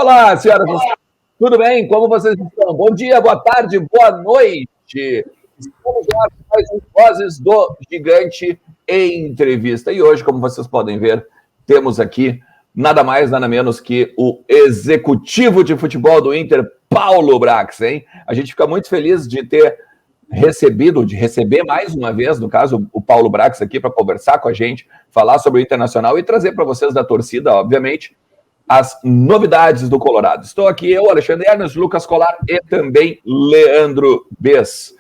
Olá, senhoras e senhores. Tudo bem? Como vocês estão? Bom dia, boa tarde, boa noite. Estamos lá com mais um Vozes do Gigante em entrevista. E hoje, como vocês podem ver, temos aqui nada mais, nada menos que o executivo de futebol do Inter, Paulo Brax, hein? A gente fica muito feliz de receber mais uma vez, no caso, o Paulo Brax aqui para conversar com a gente, falar sobre o Internacional e trazer para vocês da torcida, obviamente, as novidades do Colorado. Estou aqui eu, Alexandre Ernest, Lucas Colar e também Leandro Bess.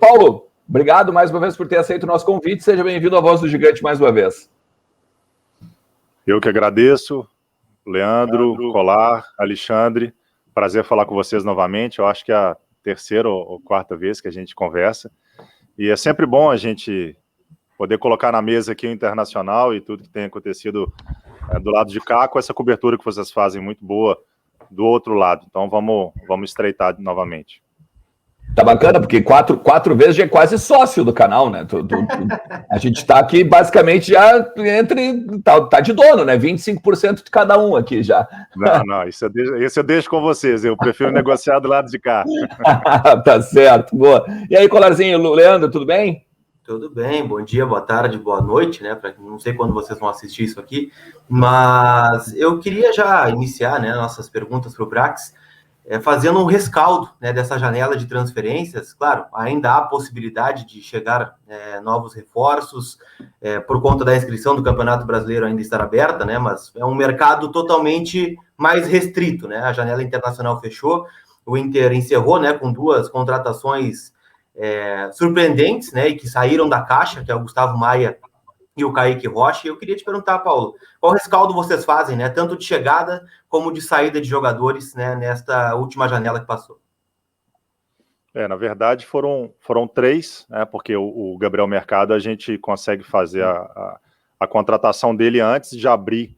Paulo, obrigado mais uma vez por ter aceito o nosso convite. Seja bem-vindo à Voz do Gigante mais uma vez. Eu que agradeço, Leandro, Colar, Alexandre. Prazer falar com vocês novamente. Eu acho que é a terceira ou quarta vez que a gente conversa. E é sempre bom a gente poder colocar na mesa aqui o Internacional e tudo que tem acontecido do lado de cá, com essa cobertura que vocês fazem muito boa do outro lado. Então vamos estreitar novamente. Tá bacana, porque quatro vezes já é quase sócio do canal, né? A gente tá aqui basicamente já tá de dono, né? 25% de cada um aqui já. Não, isso eu deixo com vocês. Eu prefiro negociar do lado de cá. Tá certo, boa. E aí, Colarzinho, Leandro, tudo bem? Tudo bem, bom dia, boa tarde, boa noite, né? Não sei quando vocês vão assistir isso aqui, mas eu queria já iniciar, né, nossas perguntas para o Brax, fazendo um rescaldo, né, dessa janela de transferências. Claro, ainda há possibilidade de chegar novos reforços, por conta da inscrição do Campeonato Brasileiro ainda estar aberta, né? Mas é um mercado totalmente mais restrito, né? A janela internacional fechou, o Inter encerrou, né, com duas contratações surpreendentes, né, e que saíram da caixa, que é o Gustavo Maia e o Kaique Rocha. E eu queria te perguntar, Paulo, qual rescaldo vocês fazem, né, tanto de chegada como de saída de jogadores, né, nesta última janela que passou? Na verdade foram três, né, porque o Gabriel Mercado a gente consegue fazer a contratação dele antes de abrir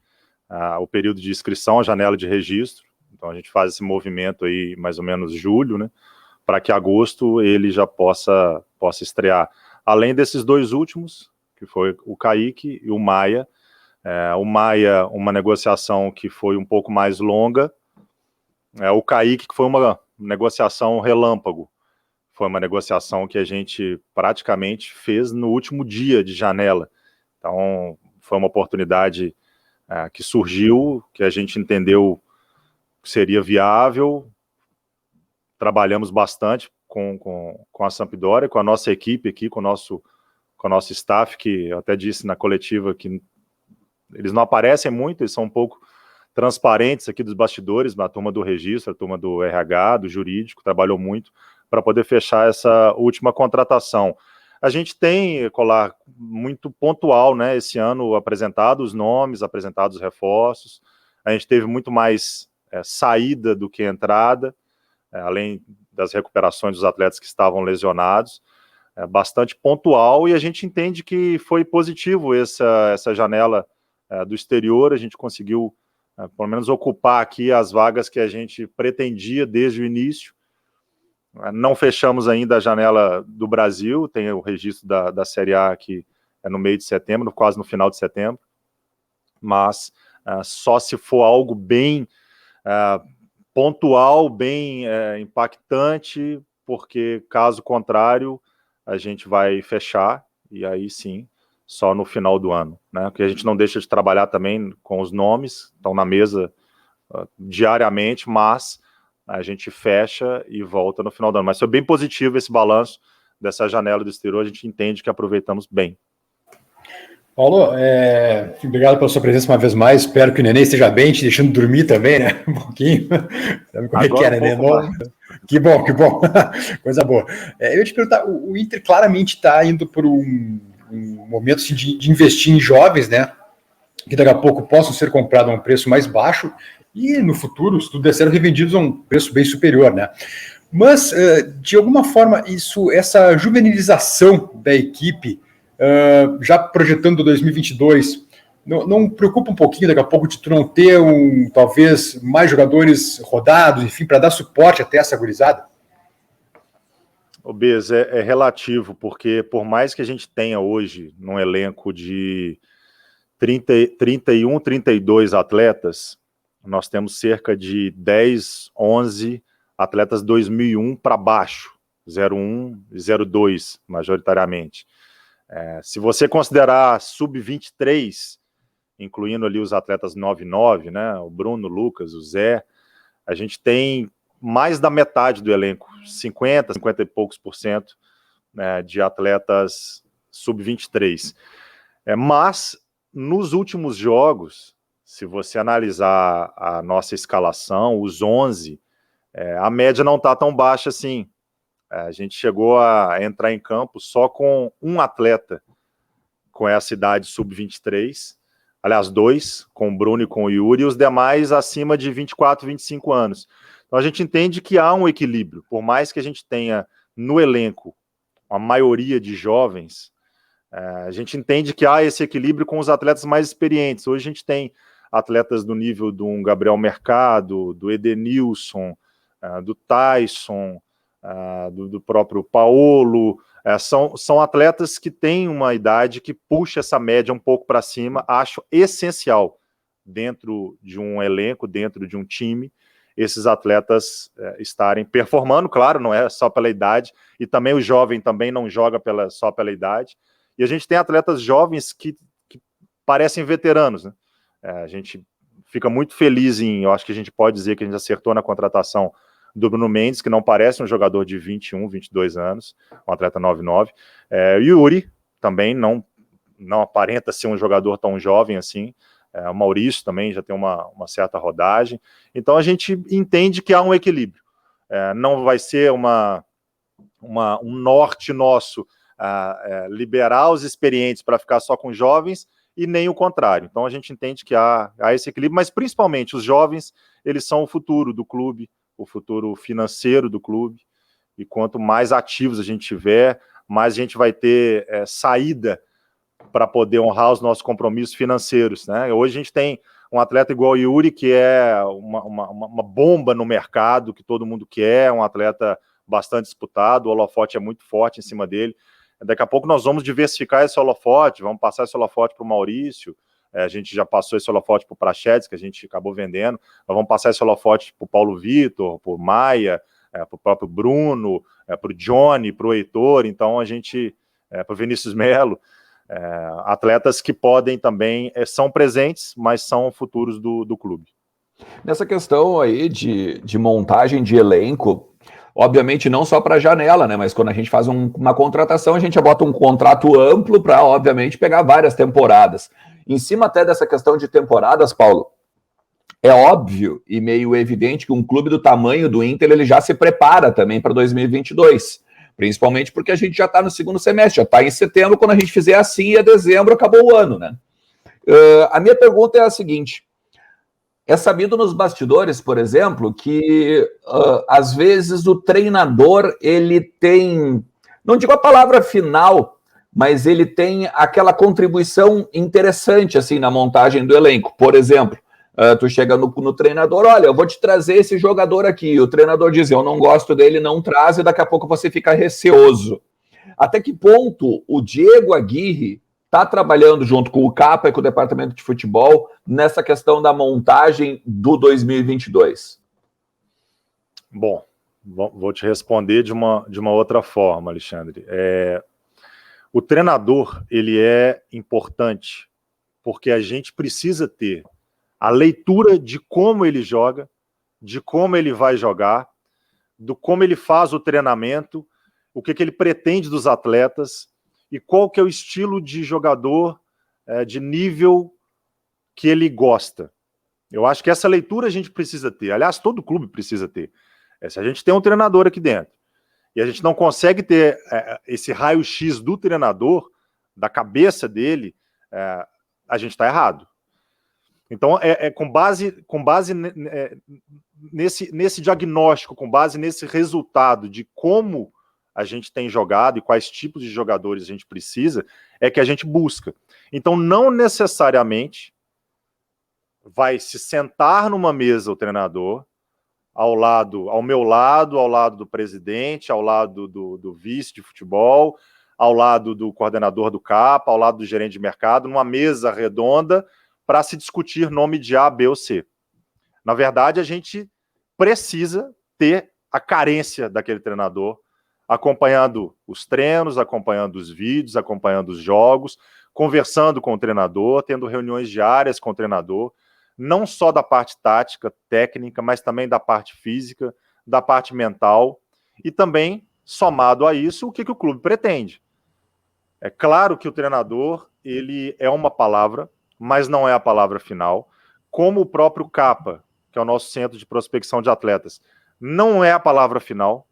o período de inscrição, a janela de registro. Então a gente faz esse movimento aí mais ou menos julho, né, para que agosto ele já possa estrear. Além desses dois últimos, que foi o Kaique e o Maia. O Maia, uma negociação que foi um pouco mais longa. O Kaique, que foi uma negociação relâmpago. Foi uma negociação que a gente praticamente fez no último dia de janela. Então, foi uma oportunidade que surgiu, que a gente entendeu que seria viável. Trabalhamos bastante com a Sampdoria, com a nossa equipe aqui, com o nosso staff, que eu até disse na coletiva que eles não aparecem muito, eles são um pouco transparentes aqui dos bastidores, a turma do registro, a turma do RH, do jurídico, trabalhou muito para poder fechar essa última contratação. A gente tem, Colar, muito pontual, né, esse ano, apresentado os nomes, apresentados os reforços. A gente teve muito mais saída do que entrada, além das recuperações dos atletas que estavam lesionados, bastante pontual, e a gente entende que foi positivo essa janela do exterior. A gente conseguiu, pelo menos, ocupar aqui as vagas que a gente pretendia desde o início. Não fechamos ainda a janela do Brasil, tem o registro da Série A aqui no meio de setembro, quase no final de setembro, mas só se for algo bem pontual, bem impactante, porque caso contrário a gente vai fechar, e aí sim, só no final do ano, né? Porque a gente não deixa de trabalhar também com os nomes, estão na mesa diariamente, mas a gente fecha e volta no final do ano. Mas foi bem positivo esse balanço dessa janela do exterior, a gente entende que aproveitamos bem. Paulo, obrigado pela sua presença uma vez mais. Espero que o Nenê esteja bem, te deixando dormir também, né? Um pouquinho. Sabe como agora é que é, Nenê? Que bom. Coisa boa. Eu ia te perguntar, o Inter claramente está indo por um momento assim, de investir em jovens, né? Que daqui a pouco possam ser comprados a um preço mais baixo e no futuro, se tudo der certo, revendidos a um preço bem superior, né? Mas, de alguma forma, essa juvenilização da equipe, já projetando 2022, não preocupa um pouquinho daqui a pouco de tu não ter talvez mais jogadores rodados, enfim, para dar suporte até essa gurizada? O Bez, é relativo, porque por mais que a gente tenha hoje num elenco de 31, 32 atletas, nós temos cerca de 10, 11 atletas 2001 para baixo, 01 e 02, majoritariamente. Se você considerar sub-23, incluindo ali os atletas 99, né, o Bruno, o Lucas, o Zé, a gente tem mais da metade do elenco, 50 e poucos %, né, de atletas sub-23. Mas, nos últimos jogos, se você analisar a nossa escalação, os 11, a média não está tão baixa assim. A gente chegou a entrar em campo só com um atleta com essa idade sub-23, aliás, 2, com o Bruno e com o Yuri, e os demais acima de 24, 25 anos. Então a gente entende que há um equilíbrio, por mais que a gente tenha no elenco a maioria de jovens, a gente entende que há esse equilíbrio com os atletas mais experientes. Hoje a gente tem atletas do nível de um Gabriel Mercado, do Edenilson, do Tyson, do próprio Paolo. São atletas que têm uma idade que puxa essa média um pouco para cima. Acho essencial, dentro de um elenco, dentro de um time, esses atletas estarem performando. Claro, não é só pela idade, e também o jovem também não joga só pela idade. E a gente tem atletas jovens que parecem veteranos, né? A gente fica muito feliz eu acho que a gente pode dizer que a gente acertou na contratação do Bruno Mendes, que não parece um jogador de 21, 22 anos, um atleta 99. O Yuri também não aparenta ser um jogador tão jovem assim. O Maurício também já tem uma certa rodagem. Então a gente entende que há um equilíbrio. Não vai ser um norte nosso liberar os experientes para ficar só com jovens, e nem o contrário. Então a gente entende que há esse equilíbrio, mas principalmente os jovens, eles são o futuro do clube, o futuro financeiro do clube, e quanto mais ativos a gente tiver, mais a gente vai ter saída para poder honrar os nossos compromissos financeiros, né? Hoje a gente tem um atleta igual o Yuri, que é uma bomba no mercado, que todo mundo quer, um atleta bastante disputado, o holofote é muito forte em cima dele. Daqui a pouco nós vamos diversificar esse holofote, vamos passar esse holofote para o Maurício, a gente já passou esse holofote para o Prachedes, que a gente acabou vendendo, nós vamos passar esse holofote para o Paulo Vitor, para o Maia, para o próprio Bruno, para o Johnny, para o Heitor. Então a gente, para o Vinícius Melo, atletas que podem também, são presentes, mas são futuros do clube. Nessa questão aí de montagem de elenco, obviamente não só para a janela, né? Mas quando a gente faz uma contratação, a gente já bota um contrato amplo para, obviamente, pegar várias temporadas. Em cima até dessa questão de temporadas, Paulo, é óbvio e meio evidente que um clube do tamanho do Inter, ele já se prepara também para 2022. Principalmente porque a gente já está no segundo semestre, já está em setembro. Quando a gente fizer assim, e a dezembro acabou o ano, né? A minha pergunta é a seguinte: é sabido nos bastidores, por exemplo, que às vezes o treinador, ele tem, não digo a palavra final, mas ele tem aquela contribuição interessante assim na montagem do elenco. Por exemplo, tu chega no treinador, olha, eu vou te trazer esse jogador aqui, o treinador diz, eu não gosto dele, não traz, e daqui a pouco você fica receoso. Até que ponto o Diego Aguirre está trabalhando junto com o Capa e com o departamento de futebol nessa questão da montagem do 2022? Bom, vou te responder de uma outra forma, Alexandre. O treinador, ele é importante porque a gente precisa ter a leitura de como ele joga, de como ele vai jogar, do como ele faz o treinamento, o que ele pretende dos atletas e qual que é o estilo de jogador de nível que ele gosta. Eu acho que essa leitura a gente precisa ter. Aliás, todo clube precisa ter. Se a gente tem um treinador aqui dentro e a gente não consegue ter esse raio-x do treinador, da cabeça dele, a gente está errado. Então, com base nesse diagnóstico, com base nesse resultado de como a gente tem jogado e quais tipos de jogadores a gente precisa, é que a gente busca. Então, não necessariamente vai se sentar numa mesa o treinador, ao meu lado, ao lado do presidente, ao lado do vice de futebol, ao lado do coordenador do CAPA, ao lado do gerente de mercado, numa mesa redonda, para se discutir nome de A, B ou C. Na verdade, a gente precisa ter a carência daquele treinador, acompanhando os treinos, acompanhando os vídeos, acompanhando os jogos, conversando com o treinador, tendo reuniões diárias com o treinador, não só da parte tática, técnica, mas também da parte física, da parte mental, e também, somado a isso, o que o clube pretende. É claro que o treinador, ele é uma palavra, mas não é a palavra final, como o próprio CAPA, que é o nosso Centro de Prospecção de Atletas, não é a palavra final.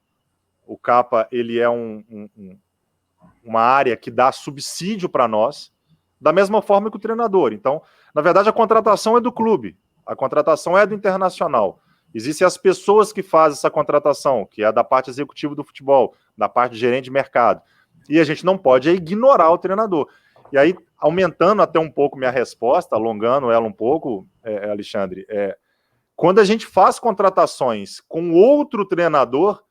O CAPA, ele é uma área que dá subsídio para nós, da mesma forma que o treinador. Então, na verdade, a contratação é do clube, a contratação é do Internacional. Existem as pessoas que fazem essa contratação, que é da parte executiva do futebol, da parte de gerente de mercado. E a gente não pode ignorar o treinador. E aí, aumentando até um pouco minha resposta, alongando ela um pouco, Alexandre, quando a gente faz contratações com outro treinador,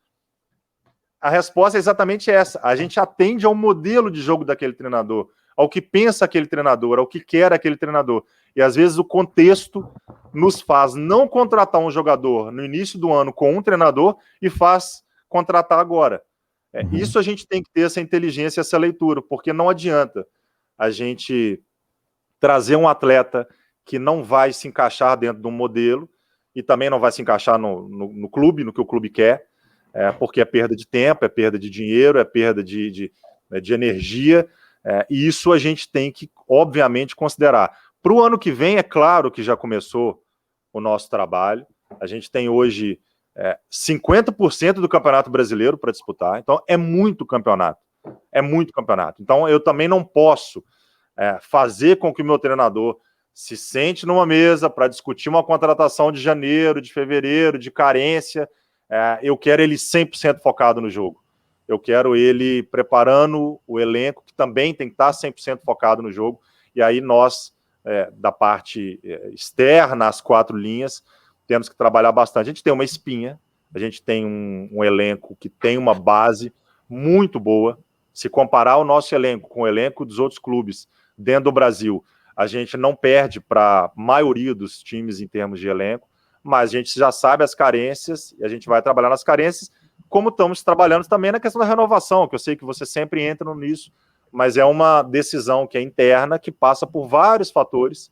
a resposta é exatamente essa. A gente atende ao modelo de jogo daquele treinador, ao que pensa aquele treinador, ao que quer aquele treinador. E às vezes o contexto nos faz não contratar um jogador no início do ano com um treinador e faz contratar agora. Isso a gente tem que ter essa inteligência, essa leitura, porque não adianta a gente trazer um atleta que não vai se encaixar dentro de um modelo e também não vai se encaixar no clube, no que o clube quer, porque é perda de tempo, é perda de dinheiro, é perda de energia, e isso a gente tem que, obviamente, considerar. Para o ano que vem, é claro que já começou o nosso trabalho, a gente tem hoje 50% do Campeonato Brasileiro para disputar, então é muito campeonato, então eu também não posso fazer com que o meu treinador se sente numa mesa para discutir uma contratação de janeiro, de fevereiro, de carência. Eu quero ele 100% focado no jogo. Eu quero ele preparando o elenco, que também tem que estar 100% focado no jogo. E aí nós, da parte externa, as 4 linhas, temos que trabalhar bastante. A gente tem uma espinha, a gente tem um elenco que tem uma base muito boa. Se comparar o nosso elenco com o elenco dos outros clubes dentro do Brasil, a gente não perde para a maioria dos times em termos de elenco, mas a gente já sabe as carências e a gente vai trabalhar nas carências, como estamos trabalhando também na questão da renovação, que eu sei que você sempre entra nisso, mas é uma decisão que é interna, que passa por vários fatores,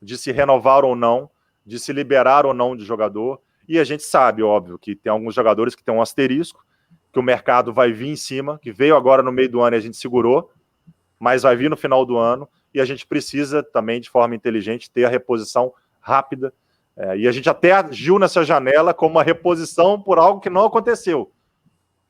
de se renovar ou não, de se liberar ou não de jogador, e a gente sabe, óbvio, que tem alguns jogadores que tem um asterisco, que o mercado vai vir em cima, que veio agora no meio do ano e a gente segurou, mas vai vir no final do ano, e a gente precisa também, de forma inteligente, ter a reposição rápida. E a gente até agiu nessa janela como uma reposição por algo que não aconteceu.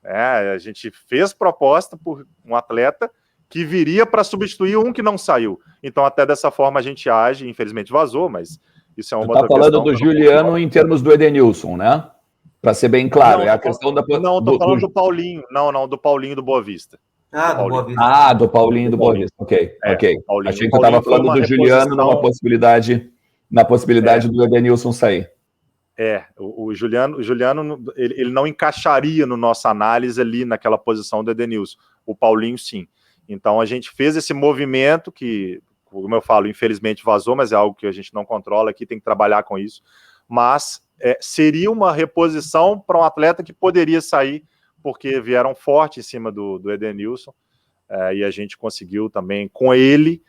A gente fez proposta por um atleta que viria para substituir um que não saiu. Então, até dessa forma a gente age, infelizmente vazou, mas isso é uma outra questão. Está falando do Juliano em termos do Edenilson, né? Para ser bem claro, não, é a questão da... Não, estou falando do Paulinho. Não, do Paulinho do Boa Vista. Do Boa Vista. Do Paulinho do Boa Vista. Ok. Paulinho. Achei que eu estava falando do Juliano na possibilidade do Edenilson sair. O Juliano ele não encaixaria no nossa análise ali naquela posição do Edenilson. O Paulinho, sim. Então, a gente fez esse movimento que, como eu falo, infelizmente vazou, mas é algo que a gente não controla aqui, tem que trabalhar com isso. Mas seria uma reposição para um atleta que poderia sair, porque vieram forte em cima do Edenilson, e a gente conseguiu também, com ele,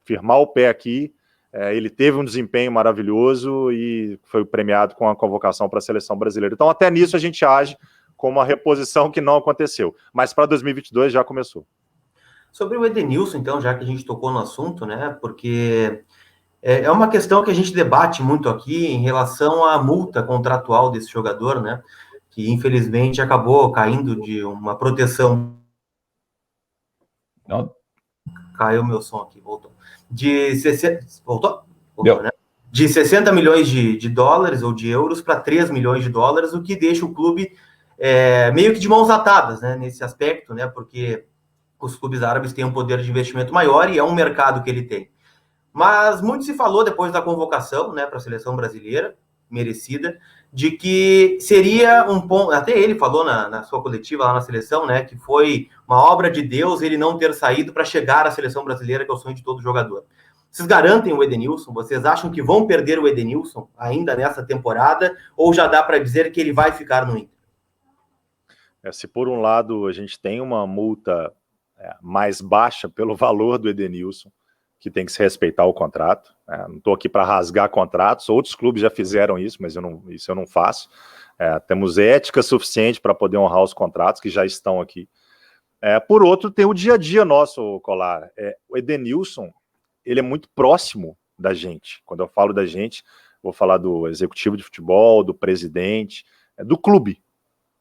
firmar o pé aqui. Ele teve um desempenho maravilhoso e foi premiado com a convocação para a seleção brasileira. Então, até nisso a gente age com uma reposição que não aconteceu. Mas para 2022 já começou. Sobre o Edenilson, então, já que a gente tocou no assunto, né? Porque é uma questão que a gente debate muito aqui em relação à multa contratual desse jogador, né? Que infelizmente acabou caindo de uma proteção. Não. Caiu meu som aqui, voltou. Voltou, né? De 60 milhões de dólares ou de euros para 3 milhões de dólares, o que deixa o clube meio que de mãos atadas, né, nesse aspecto, né, porque os clubes árabes têm um poder de investimento maior e é um mercado que ele tem. Mas muito se falou depois da convocação, né, para a seleção brasileira, merecida, de que seria um ponto, até ele falou na sua coletiva lá na seleção, né, que foi uma obra de Deus ele não ter saído para chegar à seleção brasileira, que é o sonho de todo jogador. Vocês garantem o Edenilson? Vocês acham que vão perder o Edenilson ainda nessa temporada? Ou já dá para dizer que ele vai ficar no Inter? Se por um lado a gente tem uma multa mais baixa pelo valor do Edenilson, que tem que se respeitar o contrato, não estou aqui para rasgar contratos, outros clubes já fizeram isso, mas isso eu não faço. Temos ética suficiente para poder honrar os contratos que já estão aqui. Por outro, tem o dia a dia nosso, Colar. O Edenilson, ele é muito próximo da gente. Quando eu falo da gente, vou falar do executivo de futebol, do presidente, do clube.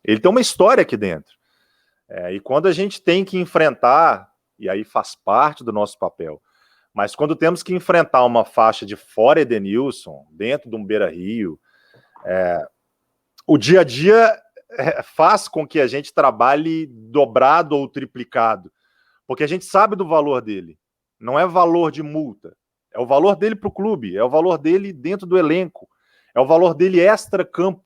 Ele tem uma história aqui dentro. E quando a gente tem que enfrentar, e aí faz parte do nosso papel, mas quando temos que enfrentar uma faixa de fora Edenilson, dentro de um Beira-Rio, o dia a dia faz com que a gente trabalhe dobrado ou triplicado, porque a gente sabe do valor dele. Não é valor de multa, é o valor dele para o clube, é o valor dele dentro do elenco, é o valor dele extra-campo.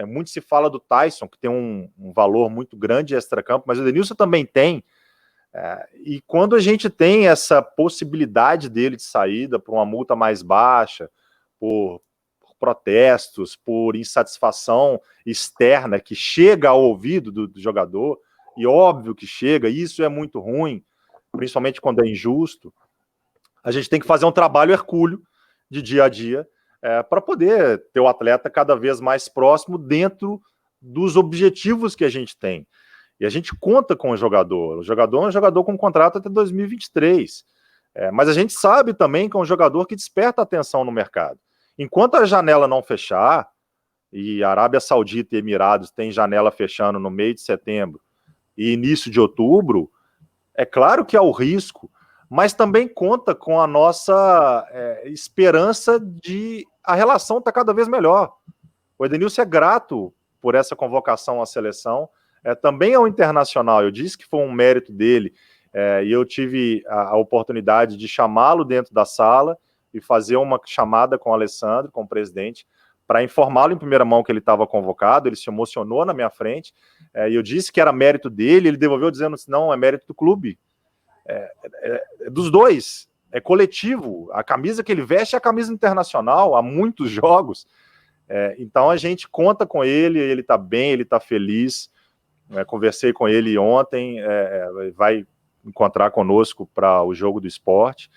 Muito se fala do Tyson, que tem um valor muito grande extra-campo, mas o Edenilson também tem. E quando a gente tem essa possibilidade dele de saída por uma multa mais baixa, por protestos, por insatisfação externa que chega ao ouvido do jogador, e óbvio que chega, isso é muito ruim, principalmente quando é injusto, a gente tem que fazer um trabalho hercúleo de dia a dia para poder ter o atleta cada vez mais próximo dentro dos objetivos que a gente tem. E a gente conta com o jogador. O jogador é um jogador com contrato até 2023. Mas a gente sabe também que é um jogador que desperta atenção no mercado. Enquanto a janela não fechar, e Arábia Saudita e Emirados têm janela fechando no meio de setembro e início de outubro, é claro que há o risco, mas também conta com a nossa esperança de a relação estar cada vez melhor. O Edenilson é grato por essa convocação à seleção, também ao Internacional. Eu disse que foi um mérito dele, e eu tive a oportunidade de chamá-lo dentro da sala e fazer uma chamada com o Alessandro, com o presidente, para informá-lo em primeira mão que ele estava convocado. Ele se emocionou na minha frente, e eu disse que era mérito dele, ele devolveu dizendo assim, não, é mérito do clube. Dos dois, é coletivo. A camisa que ele veste é a camisa internacional, há muitos jogos. Então a gente conta com ele está bem, ele está feliz. Conversei com ele ontem, vai encontrar conosco para o jogo do esporte.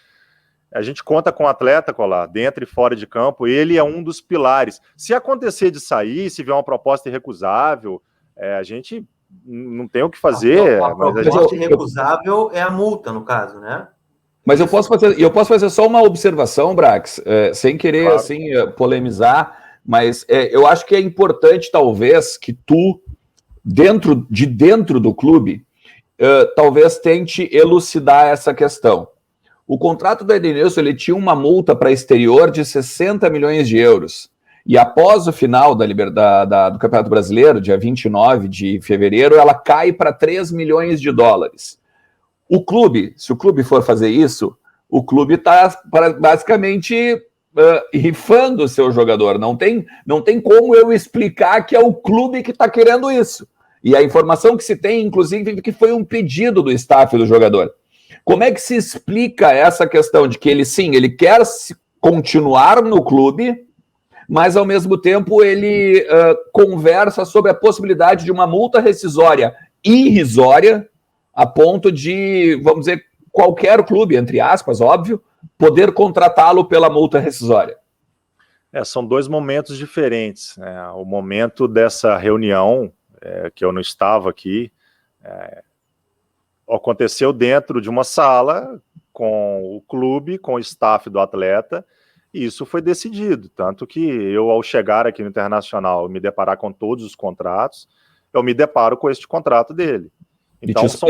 A gente conta com o atleta, Colar, dentro e fora de campo, ele é um dos pilares. Se acontecer de sair, se vier uma proposta irrecusável, a gente não tem o que fazer. A proposta irrecusável é a multa, no caso, né? Mas eu posso fazer só uma observação, Brax, sem querer, claro, assim, polemizar, mas eu acho que é importante, talvez, que tu, dentro do clube, talvez tente elucidar essa questão. O contrato do Edenilson, ele tinha uma multa para exterior de 60 milhões de euros. E após o final do Campeonato Brasileiro, dia 29 de fevereiro, ela cai para 3 milhões de dólares. O clube, se o clube for fazer isso, o clube está basicamente rifando o seu jogador. Não tem como eu explicar que é o clube que está querendo isso. E a informação que se tem, inclusive, que foi um pedido do staff do jogador. Como é que se explica essa questão de que ele quer continuar no clube, mas ao mesmo tempo ele conversa sobre a possibilidade de uma multa rescisória irrisória, a ponto de, vamos dizer, qualquer clube, entre aspas, óbvio, poder contratá-lo pela multa rescisória? São dois momentos diferentes. O momento dessa reunião, que eu não estava aqui, aconteceu dentro de uma sala com o clube, com o staff do atleta, e isso foi decidido. Tanto que eu, ao chegar aqui no Internacional e me deparar com todos os contratos, eu me deparo com este contrato dele. Então são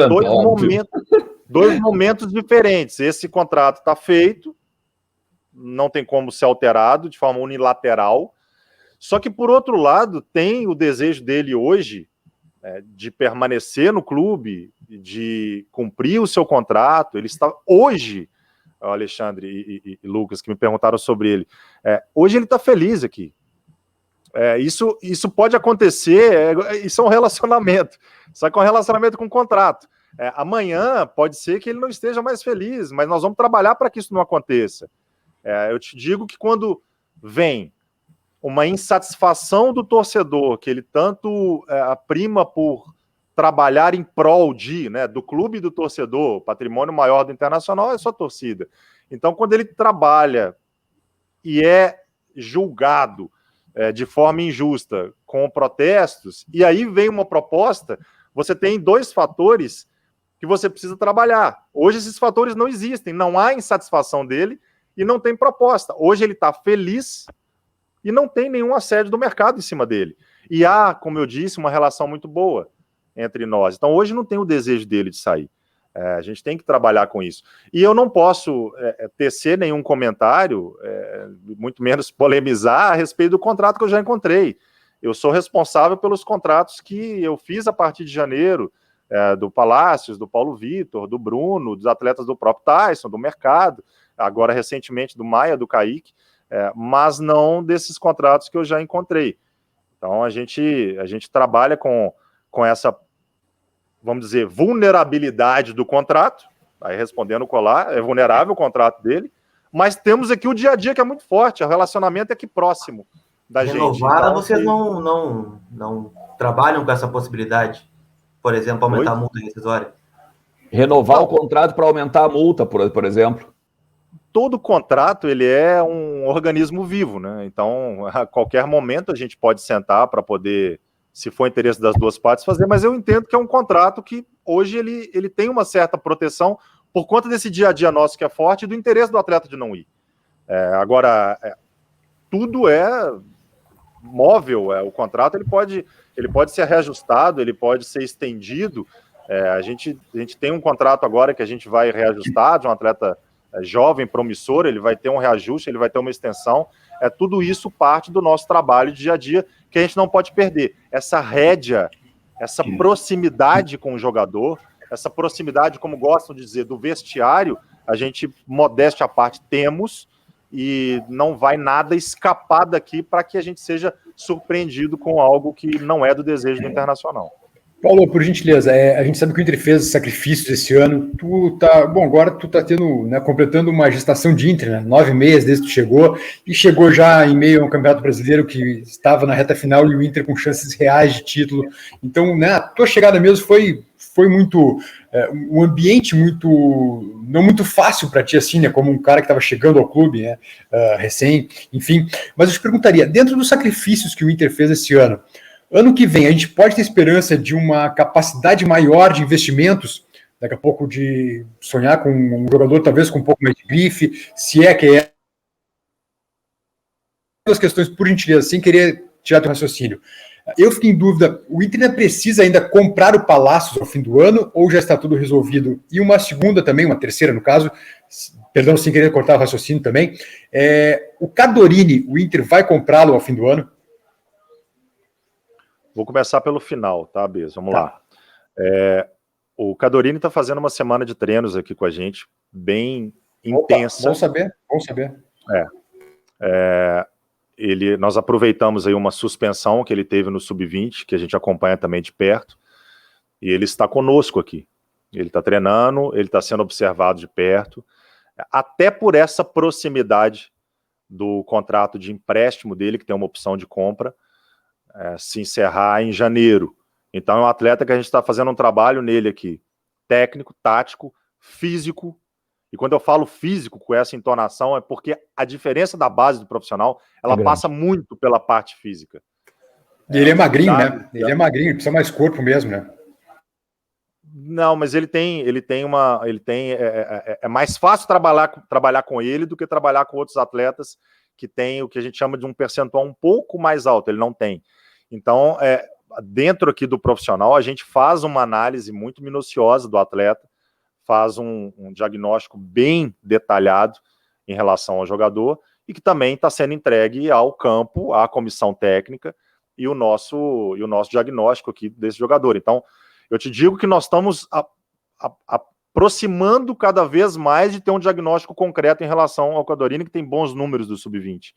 dois momentos diferentes. Esse contrato está feito, não tem como ser alterado de forma unilateral, só que, por outro lado, tem o desejo dele hoje de permanecer no clube, de cumprir o seu contrato. Ele está hoje, Alexandre e Lucas, que me perguntaram sobre ele, hoje ele está feliz aqui. Isso pode acontecer, isso é um relacionamento, só que é um relacionamento com contrato. Amanhã pode ser que ele não esteja mais feliz, mas nós vamos trabalhar para que isso não aconteça. Eu te digo que quando vem uma insatisfação do torcedor, que ele tanto prima por trabalhar em prol do clube e do torcedor, o patrimônio maior do Internacional é sua torcida. Então, quando ele trabalha e é julgado de forma injusta, com protestos, e aí vem uma proposta, você tem dois fatores que você precisa trabalhar. Hoje esses fatores não existem, não há insatisfação dele e não tem proposta. Hoje ele está feliz e não tem nenhum assédio do mercado em cima dele. E há, como eu disse, uma relação muito boa entre nós. Então hoje não tem o desejo dele de sair. A gente tem que trabalhar com isso. E eu não posso tecer nenhum comentário, muito menos polemizar a respeito do contrato que eu já encontrei. Eu sou responsável pelos contratos que eu fiz a partir de janeiro, do Palácios, do Paulo Vitor, do Bruno, dos atletas do próprio Tyson, do Mercado, agora recentemente do Maia, do Kaique, mas não desses contratos que eu já encontrei. Então a gente trabalha com essa, vamos dizer, vulnerabilidade do contrato, aí respondendo o Colar, é vulnerável o contrato dele, mas temos aqui o dia a dia que é muito forte, o relacionamento é aqui próximo da gente. Renovada, então, vocês não trabalham com essa possibilidade? Por exemplo, aumentar a multa rescisória? Renovar o contrato para aumentar a multa, por exemplo? Todo contrato, ele é um organismo vivo, né? Então, a qualquer momento a gente pode sentar para poder, se for interesse das duas partes, fazer, mas eu entendo que é um contrato que hoje ele tem uma certa proteção por conta desse dia a dia nosso que é forte e do interesse do atleta de não ir. Agora, tudo é móvel, o contrato ele pode ser reajustado, ele pode ser estendido. A gente tem um contrato agora que a gente vai reajustar de um atleta jovem, promissor, ele vai ter um reajuste, ele vai ter uma extensão. Tudo isso parte do nosso trabalho de dia a dia, que a gente não pode perder. Essa rédea, essa proximidade com o jogador, essa proximidade, como gostam de dizer, do vestiário, a gente, modéstia à parte, temos, e não vai nada escapar daqui para que a gente seja surpreendido com algo que não é do desejo do Internacional. Paulo, por gentileza, a gente sabe que o Inter fez sacrifícios esse ano. Agora tu tá tendo, né, completando uma gestação de Inter, né, 9 meses desde que tu chegou, e chegou já em meio a um campeonato brasileiro que estava na reta final e o Inter com chances reais de título. Então, né, a tua chegada mesmo foi muito, um ambiente não muito fácil para ti, assim, né, como um cara que estava chegando ao clube, né, recém, enfim. Mas eu te perguntaria, dentro dos sacrifícios que o Inter fez esse ano, ano que vem, a gente pode ter esperança de uma capacidade maior de investimentos, daqui a pouco de sonhar com um jogador talvez com um pouco mais de grife, se é que é... Duas questões, por gentileza, sem querer tirar teu raciocínio. Eu fiquei em dúvida, o Inter precisa ainda comprar o Palácios ao fim do ano ou já está tudo resolvido? E uma segunda também, uma terceira no caso, perdão, sem querer cortar o raciocínio também, o Cadorini, o Inter vai comprá-lo ao fim do ano? Vou começar pelo final, tá, Bez? Vamos lá. O Cadorini está fazendo uma semana de treinos aqui com a gente, bem intensa. Bom saber. Nós aproveitamos aí uma suspensão que ele teve no Sub-20, que a gente acompanha também de perto, e ele está conosco aqui. Ele está treinando, ele está sendo observado de perto, até por essa proximidade do contrato de empréstimo dele, que tem uma opção de compra, se encerrar em janeiro. Então é um atleta que a gente está fazendo um trabalho nele aqui, técnico, tático, físico, e quando eu falo físico com essa entonação é porque a diferença da base do profissional, ela passa muito pela parte física. E ele é magrinho, né? Ele é magrinho, precisa mais corpo mesmo, né? Não, mas é mais fácil trabalhar com ele do que trabalhar com outros atletas que tem o que a gente chama de um percentual um pouco mais alto, ele não tem. Então, dentro aqui do profissional, a gente faz uma análise muito minuciosa do atleta, faz um diagnóstico bem detalhado em relação ao jogador e que também está sendo entregue ao campo, à comissão técnica e o nosso diagnóstico aqui desse jogador. Então, eu te digo que nós estamos aproximando cada vez mais de ter um diagnóstico concreto em relação ao Cadorini, que tem bons números do Sub-20.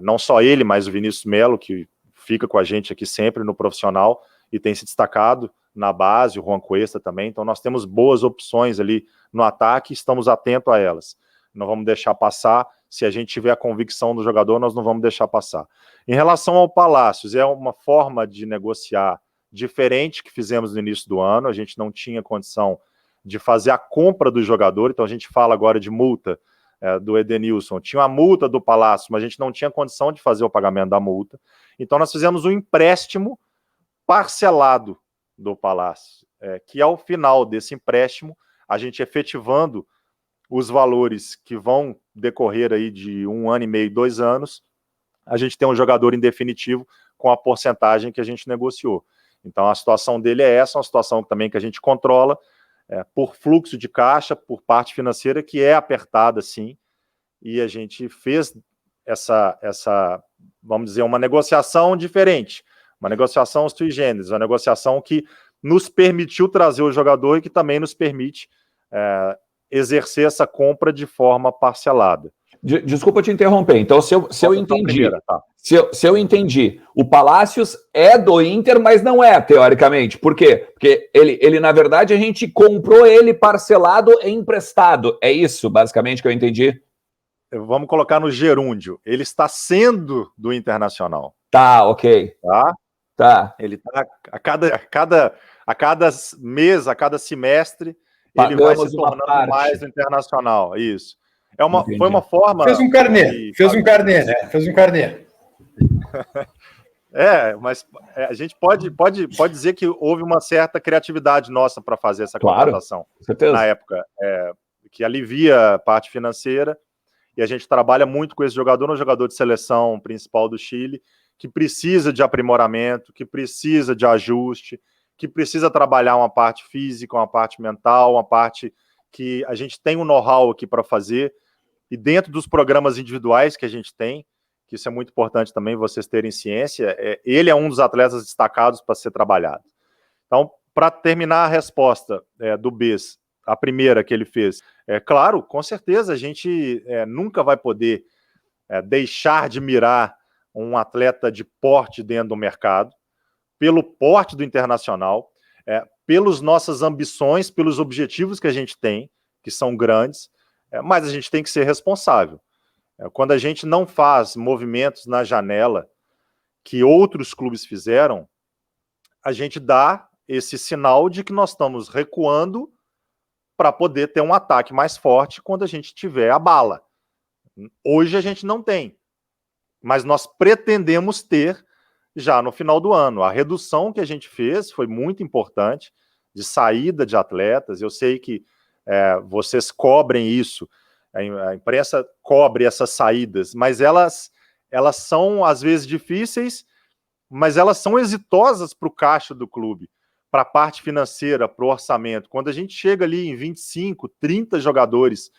Não só ele, mas o Vinícius Melo, que fica com a gente aqui sempre no profissional e tem se destacado na base, o Juan Cuesta também, então nós temos boas opções ali no ataque, estamos atentos a elas. Não vamos deixar passar, se a gente tiver a convicção do jogador, nós não vamos deixar passar. Em relação ao Palácios, é uma forma de negociar diferente que fizemos no início do ano, a gente não tinha condição de fazer a compra do jogador, então a gente fala agora de multa do Edenilson, tinha a multa do Palácio, mas a gente não tinha condição de fazer o pagamento da multa, então nós fizemos um empréstimo parcelado do Palácio, que ao final desse empréstimo, a gente efetivando os valores que vão decorrer aí de 1 ano e meio, 2 anos, a gente tem um jogador em definitivo com a porcentagem que a gente negociou. Então a situação dele é essa, uma situação também que a gente controla por fluxo de caixa, por parte financeira, que é apertada sim, e a gente fez essa, vamos dizer, uma negociação diferente, uma negociação sui generis, uma negociação que nos permitiu trazer o jogador e que também nos permite exercer essa compra de forma parcelada. Desculpa te interromper. Então, se eu entendi, primeira, tá. se eu entendi, o Palácios é do Inter, mas não é, teoricamente. Por quê? Porque ele, na verdade, a gente comprou ele parcelado e emprestado. É isso, basicamente, que eu entendi? Vamos colocar no gerúndio. Ele está sendo do Internacional. Tá, ok. Tá. Ele está a cada mês, a cada semestre, Pagamos ele vai se tornando mais do Internacional. Isso. Foi uma forma... Fez um carnê, né? Fez um carnê. Mas a gente pode dizer que houve uma certa criatividade nossa para fazer essa contratação. Com certeza. Na época, que alivia a parte financeira, e a gente trabalha muito com esse jogador, um jogador de seleção principal do Chile, que precisa de aprimoramento, que precisa de ajuste, que precisa trabalhar uma parte física, uma parte mental, uma parte que a gente tem um know-how aqui para fazer, e dentro dos programas individuais que a gente tem, que isso é muito importante também, vocês terem ciência, ele é um dos atletas destacados para ser trabalhado. Então, para terminar a resposta do BES, a primeira que ele fez, claro, com certeza a gente nunca vai poder deixar de mirar um atleta de porte dentro do mercado, pelo porte do Internacional, pelas nossas ambições, pelos objetivos que a gente tem, que são grandes, mas a gente tem que ser responsável. Quando a gente não faz movimentos na janela que outros clubes fizeram, a gente dá esse sinal de que nós estamos recuando para poder ter um ataque mais forte quando a gente tiver a bala. Hoje a gente não tem, mas nós pretendemos ter já no final do ano. A redução que a gente fez foi muito importante, de saída de atletas. Eu sei que vocês cobrem isso, a imprensa cobre essas saídas, mas elas são às vezes difíceis, mas elas são exitosas para o caixa do clube, para a parte financeira, para o orçamento. Quando a gente chega ali em 25, 30 jogadores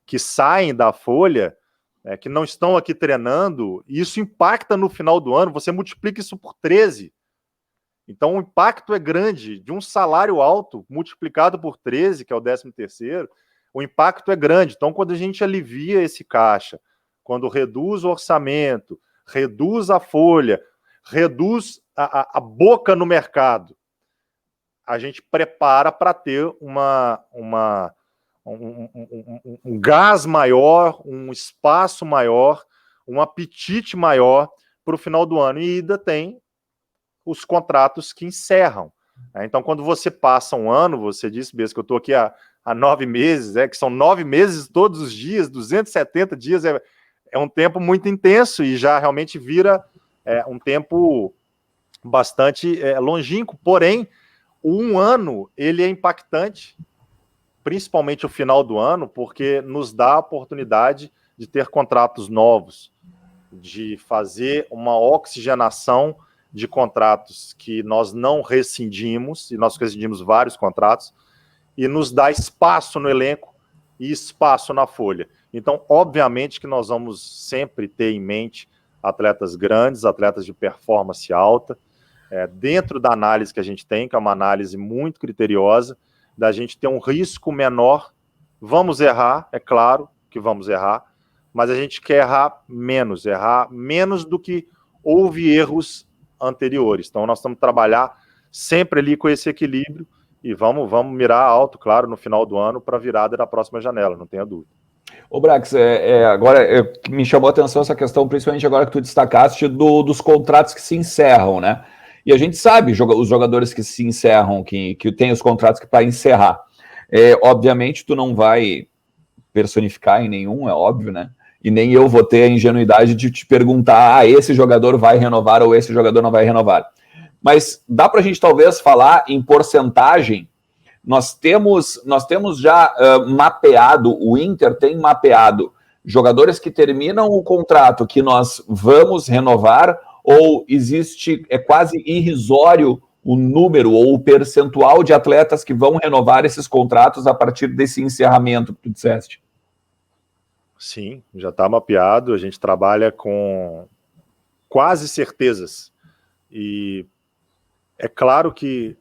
que saem da folha, que não estão aqui treinando, e isso impacta no final do ano, você multiplica isso por 13. Então o impacto é grande, de um salário alto multiplicado por 13, que é o 13º, o impacto é grande. Então quando a gente alivia esse caixa, quando reduz o orçamento, reduz a folha, reduz a boca no mercado, a gente prepara para ter um gás maior, um espaço maior, um apetite maior para o final do ano. E ainda tem os contratos que encerram. Então, quando você passa um ano, você disse mesmo que eu estou aqui há 9 meses, que são 9 meses todos os dias, 270 dias, é um tempo muito intenso e já realmente vira um tempo bastante longínquo. Porém, um ano, ele é impactante, principalmente o final do ano, porque nos dá a oportunidade de ter contratos novos, de fazer uma oxigenação de contratos que nós não rescindimos, e nós rescindimos vários contratos, e nos dá espaço no elenco e espaço na folha. Então, obviamente que nós vamos sempre ter em mente atletas grandes, atletas de performance alta, dentro da análise que a gente tem, que é uma análise muito criteriosa, da gente ter um risco menor. Vamos errar, é claro que vamos errar, mas a gente quer errar menos do que houve erros anteriores. Então nós estamos trabalhar sempre ali com esse equilíbrio, e vamos mirar alto, claro, no final do ano para a virada da próxima janela, não tenha dúvida. Ô Brax, agora me chamou a atenção essa questão, principalmente agora que tu destacaste dos contratos que se encerram, né? E a gente sabe, os jogadores que se encerram, que tem os contratos para encerrar. Obviamente, tu não vai personificar em nenhum, é óbvio, né? E nem eu vou ter a ingenuidade de te perguntar, esse jogador vai renovar ou esse jogador não vai renovar. Mas dá para a gente talvez falar em porcentagem. Nós temos já mapeado, o Inter tem mapeado jogadores que terminam o contrato que nós vamos renovar, ou existe, quase irrisório o número ou o percentual de atletas que vão renovar esses contratos a partir desse encerramento que tu disseste? Sim, já está mapeado, a gente trabalha com quase certezas. E é claro que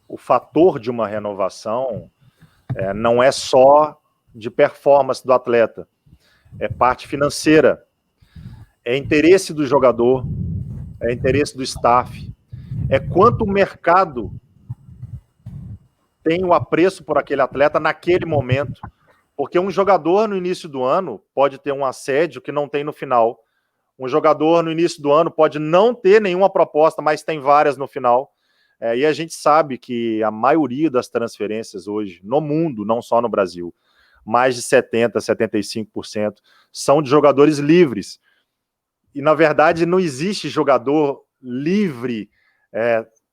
o fator de uma renovação não é só de performance do atleta, é parte financeira, é interesse do jogador, é interesse do staff, é quanto o mercado tem o apreço por aquele atleta naquele momento, porque um jogador no início do ano pode ter um assédio que não tem no final, um jogador no início do ano pode não ter nenhuma proposta, mas tem várias no final. E a gente sabe que a maioria das transferências hoje, no mundo, não só no Brasil, mais de 70%, 75%, são de jogadores livres. E, na verdade, não existe jogador livre,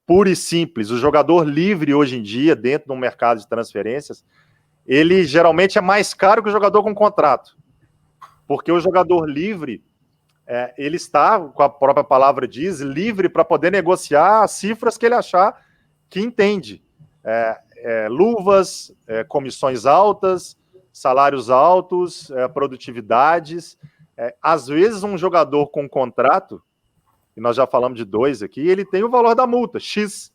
puro e simples. O jogador livre, hoje em dia, dentro de um mercado de transferências, ele geralmente é mais caro que o jogador com contrato. Porque o jogador livre, ele está, como a própria palavra diz, livre para poder negociar as cifras que ele achar que entende. Luvas, comissões altas, salários altos, produtividades. Às vezes um jogador com contrato, e nós já falamos de 2 aqui, ele tem o valor da multa, X.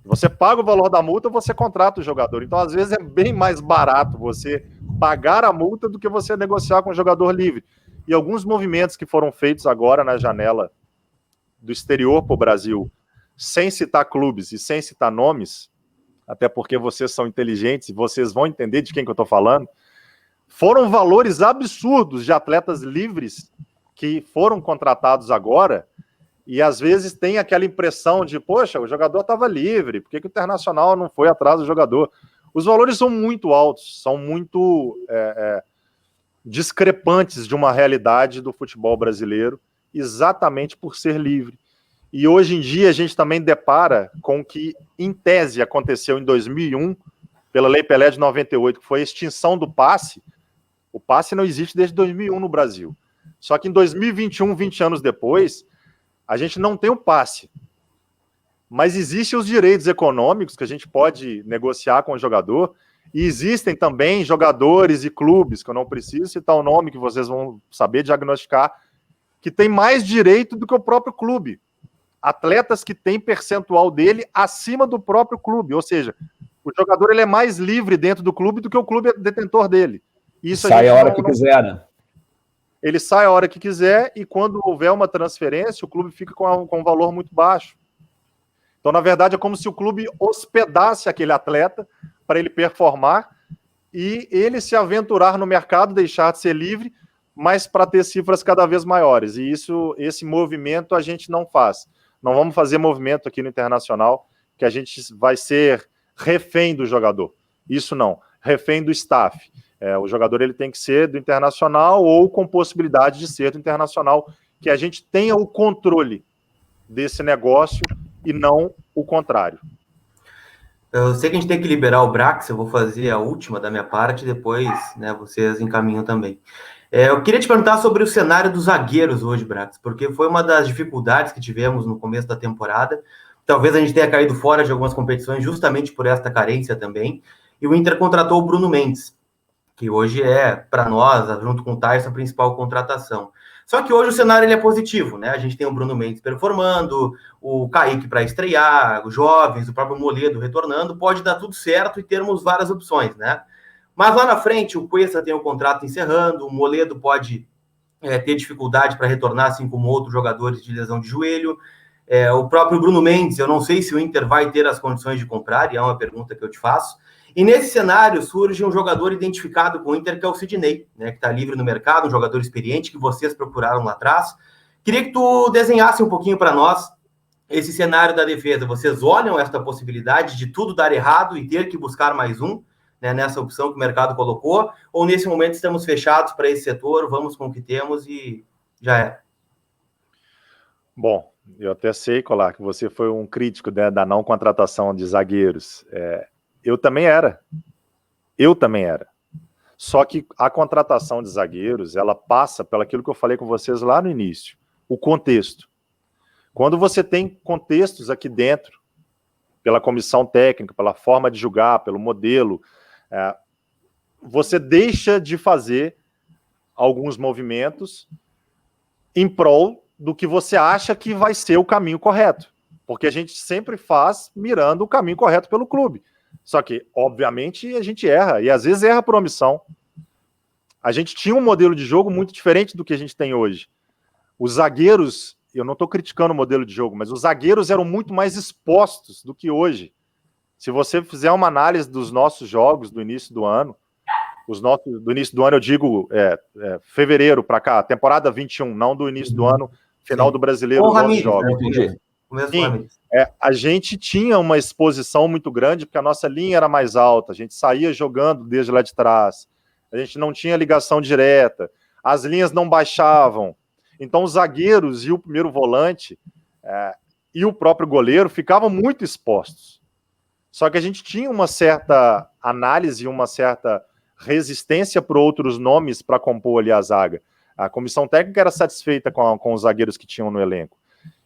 Você paga o valor da multa, você contrata o jogador. Então, às vezes, é bem mais barato você pagar a multa do que você negociar com o jogador livre. E alguns movimentos que foram feitos agora na janela do exterior para o Brasil, sem citar clubes e sem citar nomes, até porque vocês são inteligentes e vocês vão entender de quem que eu estou falando, foram valores absurdos de atletas livres que foram contratados agora, e às vezes tem aquela impressão de, poxa, o jogador estava livre, por que o Internacional não foi atrás do jogador? Os valores são muito altos, são muito discrepantes de uma realidade do futebol brasileiro, exatamente por ser livre. E hoje em dia a gente também depara com o que, em tese, aconteceu em 2001, pela Lei Pelé de 98, que foi a extinção do passe. O passe não existe desde 2001 no Brasil. Só que em 2021, 20 anos depois, a gente não tem o passe. Mas existem os direitos econômicos que a gente pode negociar com o jogador, e existem também jogadores e clubes, que eu não preciso citar o nome, que vocês vão saber diagnosticar, que tem mais direito do que o próprio clube. Atletas que têm percentual dele acima do próprio clube, ou seja, o jogador ele é mais livre dentro do clube do que o clube é detentor dele. Isso sai a hora que quiser, né? Ele sai a hora que quiser, e quando houver uma transferência, o clube fica com um valor muito baixo. Então, na verdade, é como se o clube hospedasse aquele atleta para ele performar e ele se aventurar no mercado, deixar de ser livre, mas para ter cifras cada vez maiores. E esse movimento a gente não faz. Não vamos fazer movimento aqui no Internacional que a gente vai ser refém do jogador. Isso não. Refém do staff. O jogador ele tem que ser do Internacional ou com possibilidade de ser do Internacional, que a gente tenha o controle desse negócio e não o contrário. Eu sei que a gente tem que liberar o Brax, eu vou fazer a última da minha parte, depois vocês encaminham também. Eu queria te perguntar sobre o cenário dos zagueiros hoje, Brax, porque foi uma das dificuldades que tivemos no começo da temporada. Talvez a gente tenha caído fora de algumas competições justamente por esta carência também. E o Inter contratou o Bruno Mendes, que hoje é, para nós, junto com o Tyson, a principal contratação. Só que hoje o cenário ele é positivo, né? A gente tem o Bruno Mendes performando, o Kaique para estrear, os jovens, o próprio Moledo retornando, pode dar tudo certo e termos várias opções, né? Mas lá na frente, o Cuesta tem o contrato encerrando, o Moledo pode ter dificuldade para retornar, assim como outros jogadores de lesão de joelho. O próprio Bruno Mendes, eu não sei se o Inter vai ter as condições de comprar, e é uma pergunta que eu te faço. E nesse cenário surge um jogador identificado com o Inter, que é o Sidney, né, que está livre no mercado, um jogador experiente que vocês procuraram lá atrás. Queria que tu desenhasse um pouquinho para nós esse cenário da defesa. Vocês olham esta possibilidade de tudo dar errado e ter que buscar mais um, né, nessa opção que o mercado colocou? Ou nesse momento estamos fechados para esse setor, vamos com o que temos e já é? Bom, eu até sei, Colar, que você foi um crítico, né, da não contratação de zagueiros. Eu também era. Só que a contratação de zagueiros, ela passa pelo aquilo que eu falei com vocês lá no início, o contexto. Quando você tem contextos aqui dentro, pela comissão técnica, pela forma de julgar, pelo modelo, você deixa de fazer alguns movimentos em prol do que você acha que vai ser o caminho correto. Porque a gente sempre faz mirando o caminho correto pelo clube. Só que, obviamente, a gente erra, e às vezes erra por omissão. A gente tinha um modelo de jogo muito diferente do que a gente tem hoje. Os zagueiros, eu não estou criticando o modelo de jogo, mas os zagueiros eram muito mais expostos do que hoje. Se você fizer uma análise dos nossos jogos do início do ano, do início do ano eu digo fevereiro para cá, temporada 21, não do início do ano, final do Brasileiro, Com dos jogos. Sim, a gente tinha uma exposição muito grande, porque a nossa linha era mais alta, a gente saía jogando desde lá de trás, a gente não tinha ligação direta, as linhas não baixavam, então os zagueiros e o primeiro volante e o próprio goleiro ficavam muito expostos. Só que a gente tinha uma certa análise, uma certa resistência por outros nomes para compor ali a zaga. A comissão técnica era satisfeita com os zagueiros que tinham no elenco.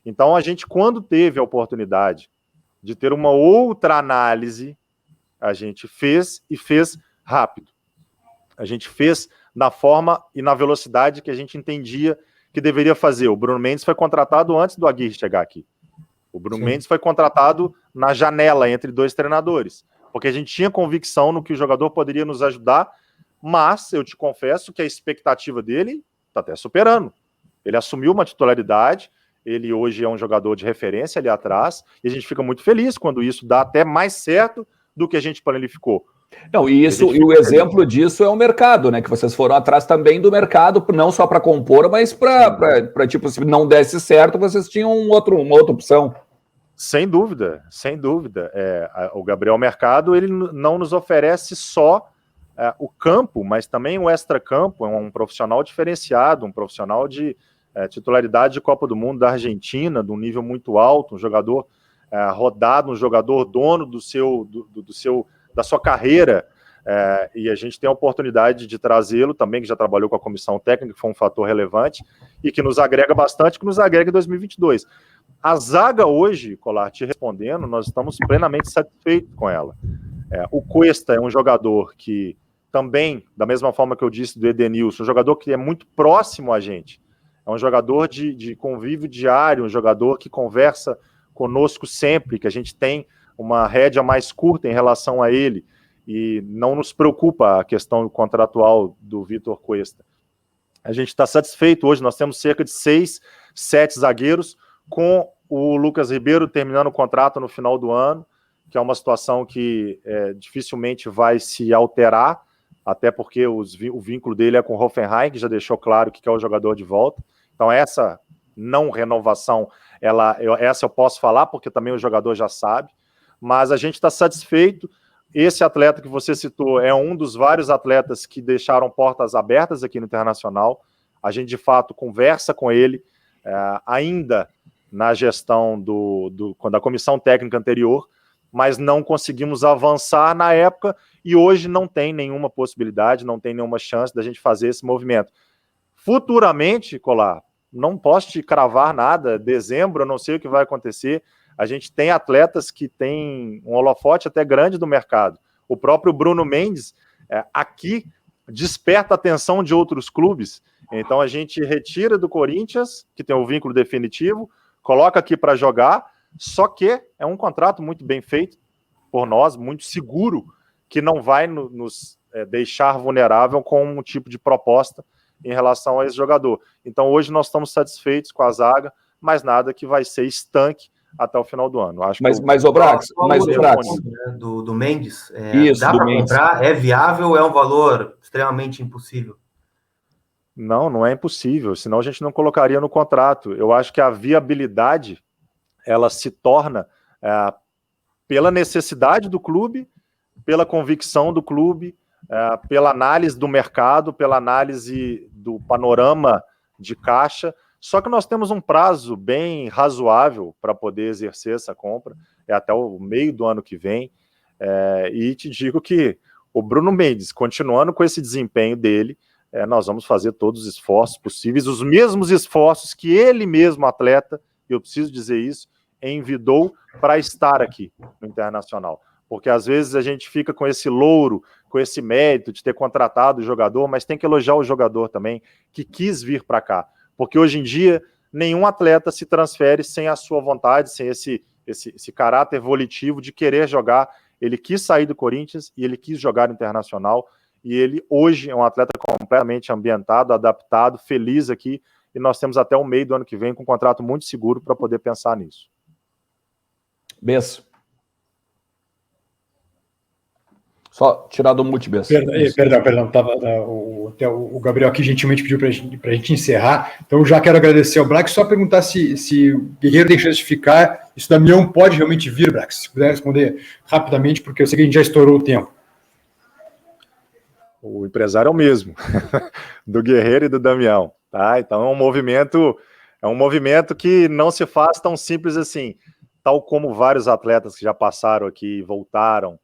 Então a gente, quando teve a oportunidade de ter uma outra análise, a gente fez e fez rápido. A gente fez na forma e na velocidade que a gente entendia que deveria fazer. O Bruno Mendes foi contratado antes do Aguirre chegar aqui. O Bruno Mendes foi contratado na janela entre dois treinadores, porque a gente tinha convicção no que o jogador poderia nos ajudar, mas eu te confesso que a expectativa dele está até superando. Ele assumiu uma titularidade, ele hoje é um jogador de referência ali atrás, e a gente fica muito feliz quando isso dá até mais certo do que a gente planificou. Não, e o exemplo disso é o mercado, né? Que vocês foram atrás também do mercado, não só para compor, mas para tipo, se não desse certo, vocês tinham uma outra opção. Sem dúvida, sem dúvida. O Gabriel Mercado, ele não nos oferece só o campo, mas também o extracampo. É um profissional diferenciado, um profissional de titularidade de Copa do Mundo da Argentina, de um nível muito alto, um jogador rodado, um jogador dono da sua carreira, e a gente tem a oportunidade de trazê-lo também, que já trabalhou com a comissão técnica, que foi um fator relevante, e que nos agrega bastante, que nos agrega em 2022. A zaga hoje, Colar, te respondendo, nós estamos plenamente satisfeitos com ela. O Cuesta é um jogador que também, da mesma forma que eu disse do Edenilson, um jogador que é muito próximo a gente. É um jogador de convívio diário, um jogador que conversa conosco sempre, que a gente tem uma rédea mais curta em relação a ele, e não nos preocupa a questão contratual do Vitor Cuesta. A gente está satisfeito hoje, nós temos cerca de 6, 7 zagueiros, com o Lucas Ribeiro terminando o contrato no final do ano, que é uma situação que dificilmente vai se alterar, até porque o vínculo dele é com o Hoffenheim, que já deixou claro que quer o jogador de volta. Então essa não renovação, essa eu posso falar, porque também o jogador já sabe, mas a gente está satisfeito. Esse atleta que você citou é um dos vários atletas que deixaram portas abertas aqui no Internacional. A gente, de fato, conversa com ele, ainda na gestão da comissão técnica anterior, mas não conseguimos avançar na época, e hoje não tem nenhuma possibilidade, não tem nenhuma chance da gente fazer esse movimento. Futuramente, Colar, não posso te cravar nada, dezembro, eu não sei o que vai acontecer. A gente tem atletas que têm um holofote até grande do mercado. O próprio Bruno Mendes, aqui, desperta a atenção de outros clubes. Então a gente retira do Corinthians, que tem o vínculo definitivo, coloca aqui para jogar, só que é um contrato muito bem feito por nós, muito seguro, que não vai nos deixar vulnerável com um tipo de proposta em relação a esse jogador. Então hoje nós estamos satisfeitos com a zaga, mas nada que vai ser estanque até o final do ano. Acho mas o Brax, do Mendes, isso, dá para comprar? É viável ou é um valor extremamente impossível? Não é impossível, senão a gente não colocaria no contrato. Eu acho que a viabilidade, ela se torna pela necessidade do clube, pela convicção do clube, pela análise do mercado, pela análise do panorama de caixa. Só que nós temos um prazo bem razoável para poder exercer essa compra, até o meio do ano que vem, e te digo que o Bruno Mendes, continuando com esse desempenho dele, nós vamos fazer todos os esforços possíveis, os mesmos esforços que ele mesmo, atleta, eu preciso dizer isso, envidou para estar aqui no Internacional. Porque às vezes a gente fica com esse louro, com esse mérito de ter contratado o jogador, mas tem que elogiar o jogador também, que quis vir para cá. Porque hoje em dia, nenhum atleta se transfere sem a sua vontade, sem esse caráter volitivo de querer jogar. Ele quis sair do Corinthians e ele quis jogar no Internacional. E ele hoje é um atleta completamente ambientado, adaptado, feliz aqui. E nós temos até o meio do ano que vem com um contrato muito seguro para poder pensar nisso. Besso. Só tirar do mute, Besso. Perdão. O Gabriel aqui gentilmente pediu para a gente encerrar. Então, já quero agradecer ao Brax. Só perguntar se o Guerreiro tem chance de ficar. Se o Damião pode realmente vir, Brax. Se puder responder rapidamente, porque eu sei que a gente já estourou o tempo. O empresário é o mesmo, do Guerreiro e do Damião. Tá? Então, é um movimento que não se faz tão simples assim. Tal como vários atletas que já passaram aqui e voltaram,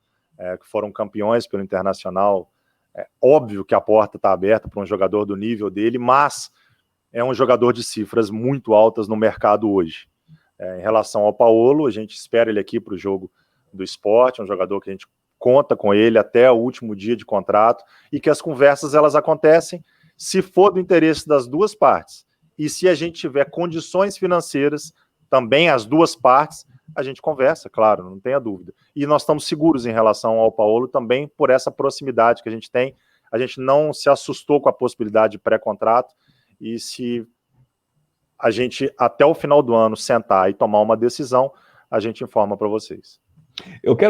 que foram campeões pelo Internacional, é óbvio que a porta está aberta para um jogador do nível dele, mas é um jogador de cifras muito altas no mercado hoje. Em relação ao Paulo, a gente espera ele aqui para o jogo do Sport, é um jogador que a gente conta com ele até o último dia de contrato, e que as conversas elas acontecem se for do interesse das duas partes, e se a gente tiver condições financeiras, também as duas partes, a gente conversa, claro, não tenha dúvida. E nós estamos seguros em relação ao Paulo também por essa proximidade que a gente tem. A gente não se assustou com a possibilidade de pré-contrato, e se a gente, até o final do ano, sentar e tomar uma decisão, a gente informa para vocês. Eu que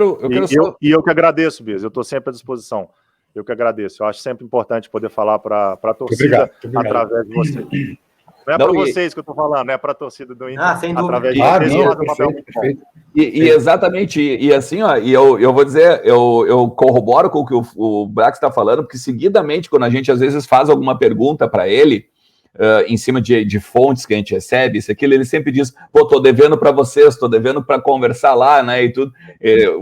agradeço, Bias, eu estou sempre à disposição. Eu que agradeço. Eu acho sempre importante poder falar para a torcida através de vocês. Não é para vocês que eu estou falando, é para a torcida do Inter. Sem dúvida. Através de vocês. Perfeito. E exatamente, e assim, ó, e eu vou dizer, eu corroboro com o que o Brax está falando, porque seguidamente, quando a gente às vezes faz alguma pergunta para ele, em cima de fontes que a gente recebe, isso, aquilo, ele sempre diz, pô, tô devendo para vocês, tô devendo para conversar lá, né, e tudo. Eu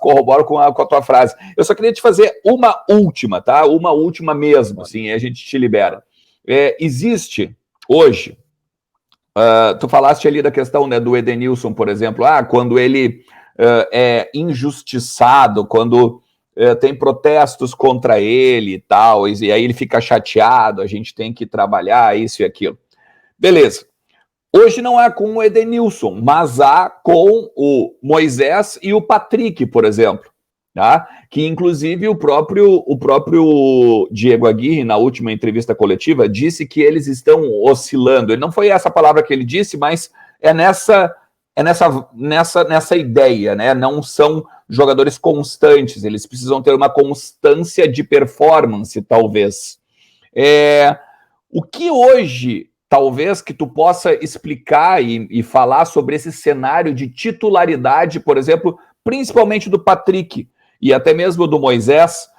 corroboro com a tua frase. Eu só queria te fazer uma última, tá? Uma última mesmo, assim, a gente te libera. Existe hoje, tu falaste ali da questão, né, do Edenilson, por exemplo, quando ele é injustiçado, quando tem protestos contra ele e tal, e aí ele fica chateado, a gente tem que trabalhar isso e aquilo. Beleza. Hoje não há com o Edenilson, mas há com o Moisés e o Patrick, por exemplo. Tá? Que inclusive o próprio Diego Aguirre, na última entrevista coletiva, disse que eles estão oscilando. Não foi essa palavra que ele disse, mas é nessa ideia, né? Não são jogadores constantes, eles precisam ter uma constância de performance, talvez. O que hoje, talvez, que tu possa explicar e falar sobre esse cenário de titularidade, por exemplo, principalmente do Patrick, e até mesmo do Moisés,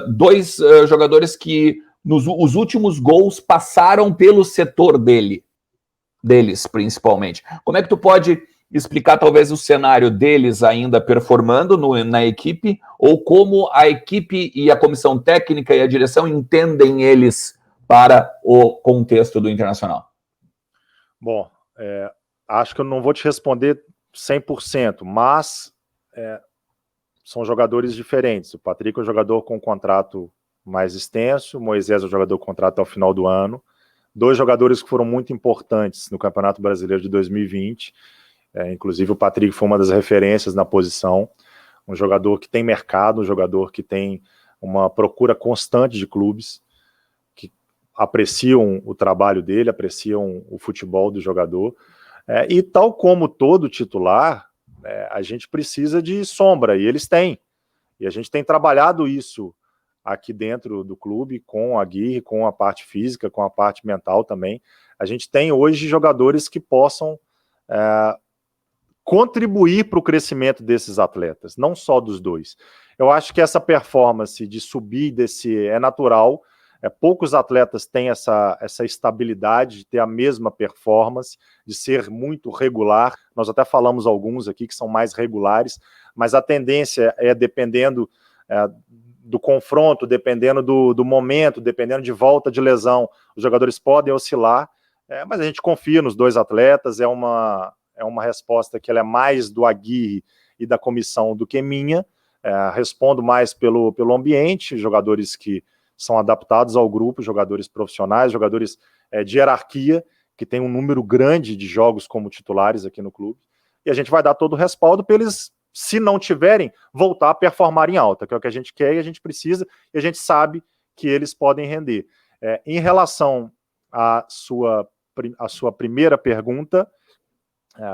dois jogadores que os últimos gols passaram pelo setor deles, principalmente. Como é que tu pode explicar talvez o cenário deles ainda performando na equipe, ou como a equipe e a comissão técnica e a direção entendem eles para o contexto do Internacional? Bom, acho que eu não vou te responder 100%, mas são jogadores diferentes. O Patrick é um jogador com um contrato mais extenso, o Moisés é um jogador com contrato ao final do ano. Dois jogadores que foram muito importantes no Campeonato Brasileiro de 2020. Inclusive o Patrick foi uma das referências na posição. Um jogador que tem mercado, um jogador que tem uma procura constante de clubes, que apreciam o trabalho dele, apreciam o futebol do jogador, e tal como todo titular, a gente precisa de sombra, e eles têm. E a gente tem trabalhado isso aqui dentro do clube, com a Aguirre, com a parte física, com a parte mental também. A gente tem hoje jogadores que possam contribuir para o crescimento desses atletas, não só dos dois. Eu acho que essa performance de subir e descer é natural. Poucos atletas têm essa estabilidade de ter a mesma performance, de ser muito regular. Nós até falamos alguns aqui que são mais regulares, mas a tendência é, dependendo do confronto, dependendo do momento, dependendo de volta de lesão, os jogadores podem oscilar, mas a gente confia nos dois atletas. É uma resposta que ela é mais do Aguirre e da comissão do que minha. Respondo mais pelo ambiente, jogadores que são adaptados ao grupo, jogadores profissionais, jogadores de hierarquia, que tem um número grande de jogos como titulares aqui no clube, e a gente vai dar todo o respaldo para eles, se não tiverem, voltar a performar em alta, que é o que a gente quer e a gente precisa, e a gente sabe que eles podem render. Em relação à sua primeira pergunta,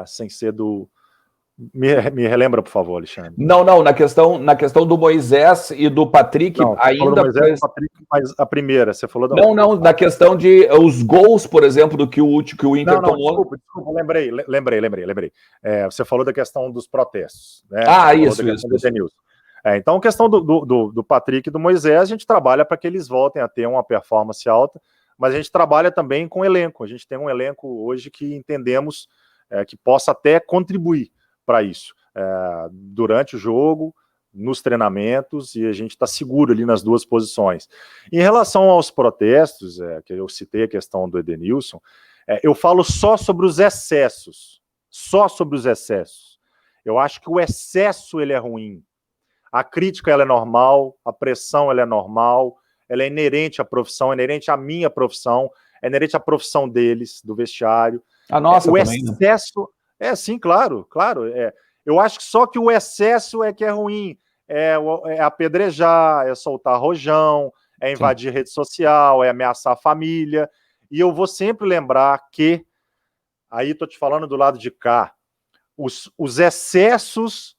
sem ser do... Me relembra, por favor, Alexandre. Não, na questão do Moisés e do Patrick, não, ainda... Moisés, Patrick, mas a primeira, você falou da... Não, na questão de os gols, por exemplo, do que o Inter tomou... Desculpa, lembrei. Você falou da questão dos protestos, né? Isso. Então, a questão do Patrick e do Moisés, a gente trabalha para que eles voltem a ter uma performance alta, mas a gente trabalha também com elenco. A gente tem um elenco hoje que entendemos que possa até contribuir para isso, durante o jogo, nos treinamentos, e a gente está seguro ali nas duas posições. Em relação aos protestos, que eu citei a questão do Edenilson, eu falo só sobre os excessos, Eu acho que o excesso ele é ruim. A crítica ela é normal, a pressão ela é normal, ela é inerente à profissão, é inerente à minha profissão, é inerente à profissão deles, do vestiário. A nossa o também, excesso... Sim, claro. Eu acho que só que o excesso é que é ruim. É apedrejar, é soltar rojão, é invadir rede social, é ameaçar a família. E eu vou sempre lembrar que, aí estou te falando do lado de cá, os excessos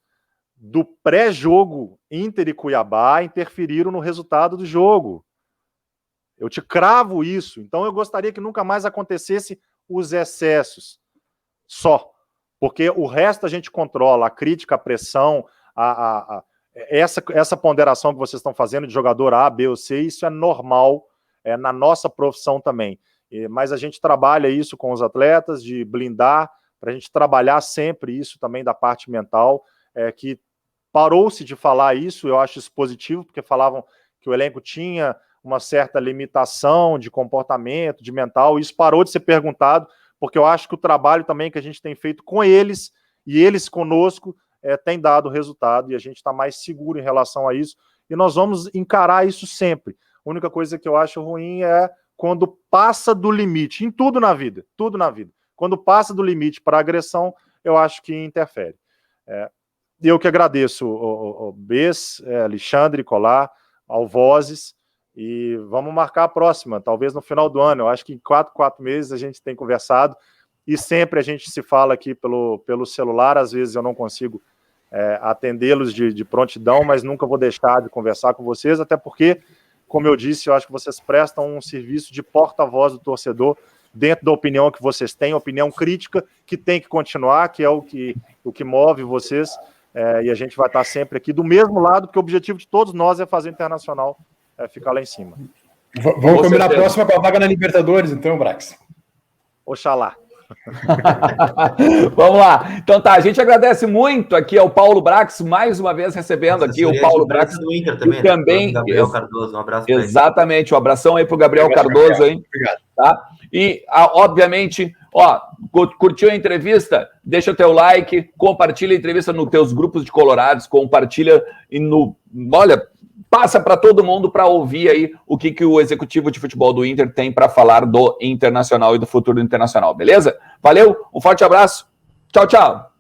do pré-jogo Inter e Cuiabá interferiram no resultado do jogo. Eu te cravo isso. Então eu gostaria que nunca mais acontecesse os excessos. Só. Porque o resto a gente controla, a crítica, a pressão, essa ponderação que vocês estão fazendo de jogador A, B ou C, isso é normal na nossa profissão também. Mas a gente trabalha isso com os atletas, de blindar, para a gente trabalhar sempre isso também da parte mental, que parou-se de falar isso, eu acho isso positivo, porque falavam que o elenco tinha uma certa limitação de comportamento, de mental, e isso parou de ser perguntado, porque eu acho que o trabalho também que a gente tem feito com eles, e eles conosco, tem dado resultado, e a gente está mais seguro em relação a isso, e nós vamos encarar isso sempre. A única coisa que eu acho ruim é quando passa do limite, em tudo na vida. Quando passa do limite para agressão, eu acho que interfere. Eu que agradeço o Bess, Alexandre, Colar, ao Vozes, e vamos marcar a próxima, talvez no final do ano. Eu acho que em 4 meses a gente tem conversado, e sempre a gente se fala aqui pelo celular. Às vezes eu não consigo atendê-los de prontidão, mas nunca vou deixar de conversar com vocês, até porque, como eu disse, eu acho que vocês prestam um serviço de porta-voz do torcedor, dentro da opinião que vocês têm, opinião crítica, que tem que continuar, que é o que move vocês, e a gente vai estar sempre aqui do mesmo lado, porque o objetivo de todos nós é fazer o Internacional ficar lá em cima. Vamos combinar a próxima com a vaga na Libertadores, então, Brax. Oxalá. Vamos lá. Então tá, a gente agradece muito aqui ao Paulo Brax, mais uma vez recebendo aqui o Paulo Brax do Inter também, também Gabriel Cardoso, um abraço. Exatamente, um abração aí pro Gabriel Cardoso aí. Obrigado. Tá? E obviamente, curtiu a entrevista? Deixa o teu like, compartilha a entrevista nos teus grupos de colorados, compartilha passa para todo mundo para ouvir aí o que o executivo de futebol do Inter tem para falar do Internacional e do futuro do Internacional, beleza? Valeu, um forte abraço, tchau, tchau.